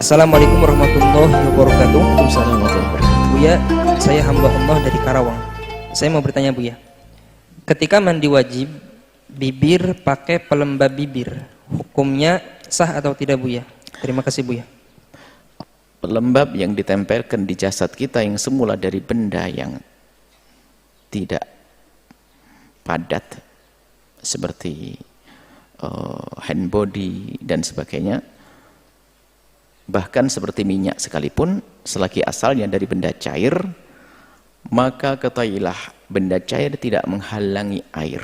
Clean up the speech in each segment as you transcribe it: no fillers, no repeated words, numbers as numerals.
Assalamualaikum warahmatullahi wabarakatuh. Waalaikumsalam warahmatullahi wabarakatuh. Buya, saya hamba Allah dari Karawang. Saya mau bertanya Buya, ketika mandi wajib, bibir pakai pelembab bibir, hukumnya sah atau tidak Buya? Terima kasih Buya. Pelembab yang ditempelkan di jasad kita yang semula dari benda yang tidak padat seperti hand body dan sebagainya, bahkan seperti minyak sekalipun, selagi asalnya dari benda cair, maka ketahuilah benda cair tidak menghalangi air.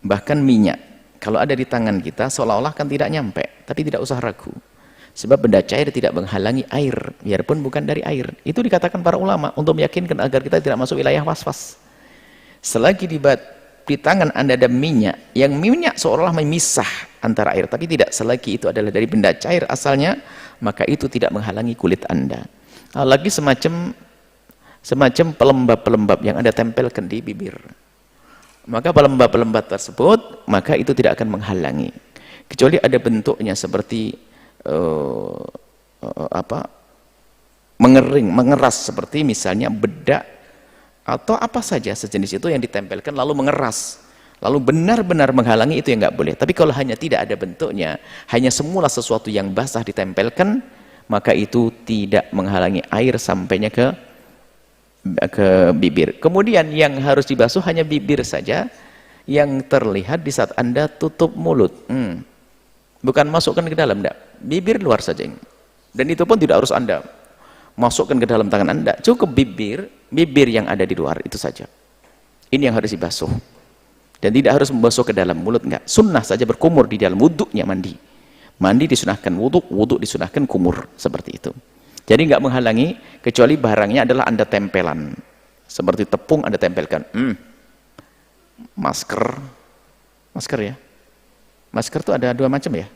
Bahkan minyak kalau ada di tangan kita seolah-olah kan tidak nyampe, tapi tidak usah ragu, sebab benda cair tidak menghalangi air biarpun bukan dari air. Itu dikatakan para ulama untuk meyakinkan agar kita tidak masuk wilayah was-was. Selagi di tangan Anda ada minyak, yang minyak seolah-olah memisah antara air, tapi tidak, selagi itu adalah dari benda cair asalnya, maka itu tidak menghalangi kulit Anda. Lagi semacam pelembab-pelembab yang Anda tempelkan di bibir, maka pelembab-pelembab tersebut, maka itu tidak akan menghalangi, kecuali ada bentuknya seperti mengering, mengeras, seperti misalnya bedak atau apa saja sejenis itu yang ditempelkan lalu mengeras, lalu benar-benar menghalangi, itu yang nggak boleh. Tapi kalau hanya tidak ada bentuknya, hanya semula sesuatu yang basah ditempelkan, maka itu tidak menghalangi air sampainya ke bibir. Kemudian yang harus dibasuh hanya bibir saja yang terlihat di saat Anda tutup mulut, bukan masukkan ke dalam, enggak, bibir luar saja. Dan itu pun tidak harus Anda masukkan ke dalam tangan Anda, cukup bibir yang ada di luar itu saja. Ini yang harus dibasuh, dan tidak harus membasuh ke dalam mulut, enggak. Sunnah saja berkumur di dalam wuduknya. Mandi disunahkan wuduk disunahkan kumur, seperti itu. Jadi enggak menghalangi, kecuali barangnya adalah Anda tempelan, seperti tepung Anda tempelkan. Masker ya, masker itu ada dua macam ya.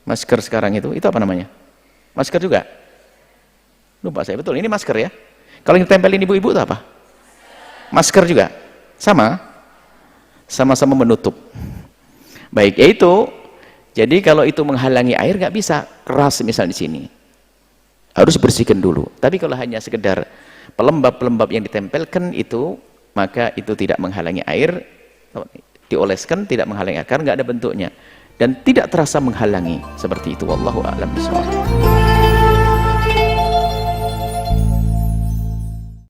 Masker sekarang itu apa namanya? Masker juga? Lupa saya, betul, ini masker ya. Kalau yang tempelin ibu-ibu itu apa? Masker juga? Sama-sama menutup. Baik, yaitu, jadi kalau itu menghalangi air nggak bisa, keras misalnya di sini, harus bersihkan dulu. Tapi kalau hanya sekedar pelembab-pelembab yang ditempelkan itu, maka itu tidak menghalangi air, dioleskan tidak menghalangi air, karena nggak ada bentuknya dan tidak terasa menghalangi, seperti itu. Wallahu a'lam bishawab.